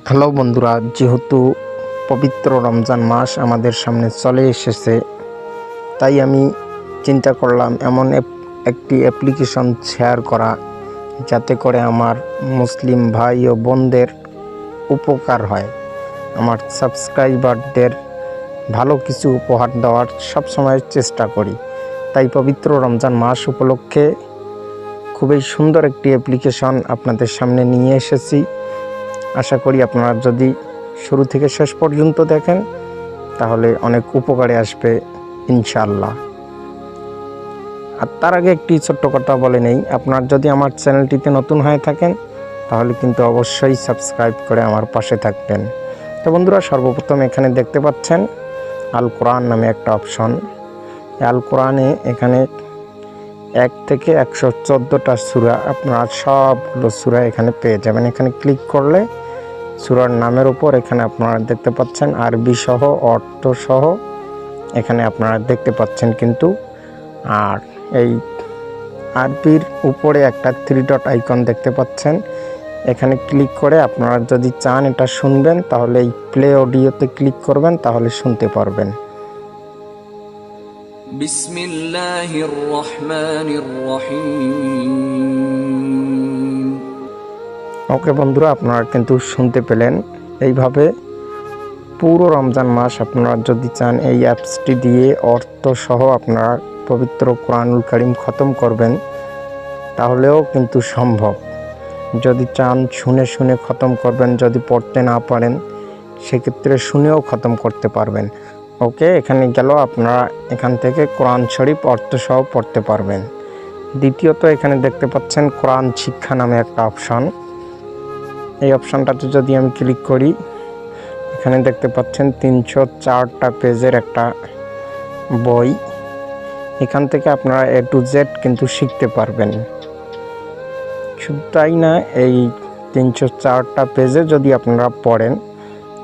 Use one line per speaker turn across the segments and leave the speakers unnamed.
Hello বন্ধুরা, যেহেতু পবিত্র রমজান মাস আমাদের সামনে চলে এসেছে, তাই আমি চিন্তা করলাম এমন একটি অ্যাপ্লিকেশন শেয়ার করা, যাতে করে আমার মুসলিম ভাই ও বোনদের উপকার হয়। আমার সাবস্ক্রাইবারদের ভালো কিছু উপহার দেওয়ার সবসময় চেষ্টা করি। তাই পবিত্র রমজান মাস উপলক্ষে খুবই সুন্দর একটি অ্যাপ্লিকেশন আপনাদের সামনে নিয়ে এসেছি। আশা করি আপনারা যদি শুরু থেকে শেষ পর্যন্ত দেখেন তাহলে অনেক উপকারে আসবে ইনশাআল্লাহ। আর তার আগে একটি ছোট্ট কথা বলে নেই, আপনার যদি আমার চ্যানেলটিতে নতুন হয়ে থাকেন তাহলে কিন্তু অবশ্যই সাবস্ক্রাইব করে আমার পাশে থাকবেন। তো বন্ধুরা, সর্বপ্রথম এখানে দেখতে পাচ্ছেন আল কোরআন নামে একটা অপশন। আল কোরআনে এখানে 1 থেকে 114টা সূরা, আপনারা সবগুলো সূরা এখানে পেয়ে যাবেন। এখানে ক্লিক করলে সূরার নামের উপর এখানে আপনারা দেখতে পাচ্ছেন আরবি সহ অর্থ সহ এখানে আপনারা দেখতে পাচ্ছেন কিন্তু। আর এই আরবির উপরে একটা 3 ডট আইকন দেখতে পাচ্ছেন, এখানে ক্লিক করে আপনারা যদি চান এটা শুনবেন তাহলে এই প্লে অডিওতে ক্লিক করবেন, তাহলে শুনতে পারবেন।
বিসমিল্লাহির রহমানির রহিম।
ওকে বন্ধুরা, আপনারা কিন্তু শুনতে পেলেন। এইভাবে পুরো রমজান মাস আপনারা যদি চান এই অ্যাপসটি দিয়ে অর্থ সহ আপনারা পবিত্র কোরআনুল কারীম খতম করবেন, তাহলেও কিন্তু সম্ভব। যদি চান শুনে শুনে খতম করবেন, যদি পড়তে না পারেন সেক্ষেত্রে শুনেও খতম করতে পারবেন। ওকে, এখানে গেল আপনারা এখান থেকে কোরআন শরীফ অর্থ সহ পড়তে পারবেন। দ্বিতীয়ত এখানে দেখতে পাচ্ছেন কোরআন শিক্ষা নামে একটা অপশন। এই অপশনটাতে যদি আমি ক্লিক করি, এখানে দেখতে পাচ্ছেন 304টা পেজের একটা বই। এখান থেকে আপনারা A to Z কিন্তু শিখতে পারবেন। শুধু তাই না, এই 304টা পেজে যদি আপনারা পড়েন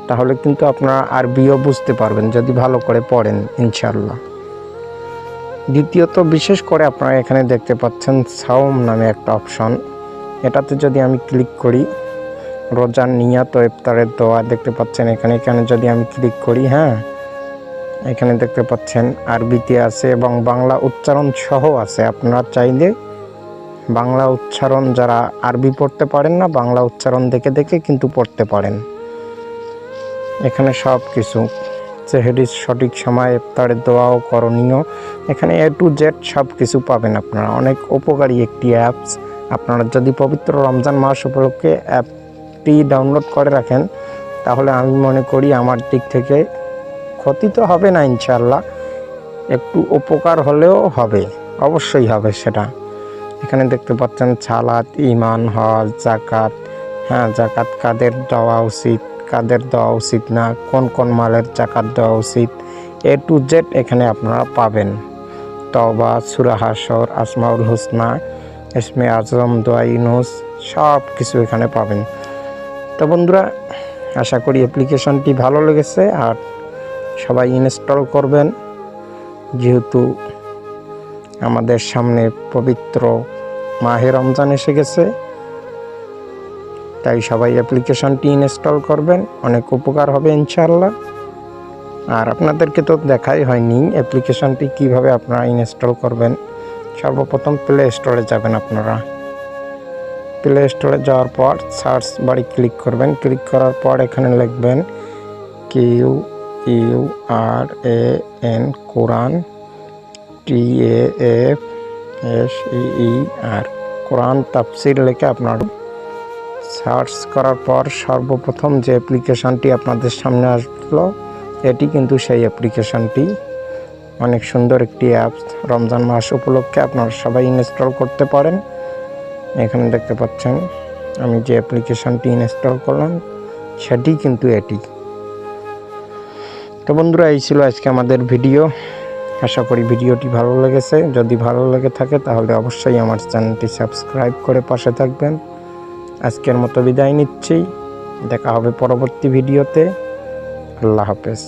তাহলে কিন্তু আপনারা আরবিও বুঝতে পারবেন যদি ভালো করে পড়েন ইনশাআল্লাহ। দ্বিতীয়ত বিশেষ করে আপনারা এখানে দেখতে পাচ্ছেন সাওম নামে একটা অপশন। এটাতে যদি আমি ক্লিক করি, রোজার নিয়াত ও ইফতারের দোয়া দেখতে পাচ্ছেন এখানে যদি আমি ক্লিক করি, এখানে দেখতে পাচ্ছেন আরবিতে আছে এবং বাংলা উচ্চারণ সহ আছে। আপনারা চাইলে বাংলা উচ্চারণ, যারা আরবি পড়তে পারেন না, বাংলা উচ্চারণ দেখে দেখে কিন্তু পড়তে পারেন। এখানে সব কিছু সেহরির সঠিক সময়, ইফতারের দোয়া ও করণীয়, এখানে A to Z সব কিছু পাবেন আপনারা। অনেক উপকারী একটি অ্যাপস। আপনারা যদি পবিত্র রমজান মাস উপলক্ষে অ্যাপটি ডাউনলোড করে রাখেন তাহলে আমি মনে করি আমার দিক থেকে ক্ষতি তো হবে না ইনশাআল্লাহ, একটু উপকার হলেও হবে, অবশ্যই হবে সেটা। এখানে দেখতে পাচ্ছেন সালাত, ঈমান, হজ, জাকাত। জাকাত কাদের দেওয়া উচিত, কাদের দেওয়া উচিত না, কোন কোন মালের জাকাত দেওয়া উচিত, A to Z এখানে আপনারা পাবেন। তওবা, সূরা হাশর, আসমাউল হুসনা, ইসমে আজম, দোয়া ইউনুস, সব কিছু এখানে পাবেন। তো বন্ধুরা, আশা করি অ্যাপ্লিকেশনটি ভালো লেগেছে আর সবাই ইনস্টল করবেন। যেহেতু আমাদের সামনে পবিত্র মাহে রমজান এসে গেছে, তাই সবাই অ্যাপ্লিকেশনটি ইনস্টল করবেন, অনেক উপকার হবে ইনশাআল্লাহ। আর আপনাদেরকে তো দেখাই হয়নি অ্যাপ্লিকেশনটি কিভাবে আপনারা ইনস্টল করবেন। সর্বপ্রথম প্লে স্টোরে যাবেন। আপনারা প্লে স্টোরে যাওয়ার পর সার্চ বারে ক্লিক করবেন। ক্লিক করার পর এখানে লিখবেন QURAN কোরআন, TAFSEER কোরআন তাফসীর লিখে আপনার সার্চ করার পর সর্বপ্রথম যে অ্যাপ্লিকেশনটি আপনাদের সামনে আসলো এটি কিন্তু সেই অ্যাপ্লিকেশনটি। অনেক সুন্দর একটি অ্যাপস, রমজান মাস উপলক্ষে আপনারা সবাই ইনস্টল করতে পারেন। এখানে দেখতে পাচ্ছেন আমি যে অ্যাপ্লিকেশনটি ইনস্টল করলাম সেটি কিন্তু এটি। তো বন্ধুরা, এই ছিল আজকে আমাদের ভিডিও। আশা করি ভিডিওটি ভালো লেগেছে। যদি ভালো লেগে থাকে তাহলে অবশ্যই আমার চ্যানেলটি সাবস্ক্রাইব করে পাশে থাকবেন। আজকের মতো বিদায় নিচ্ছি, দেখা হবে পরবর্তী ভিডিওতে। আল্লাহ হাফেজ।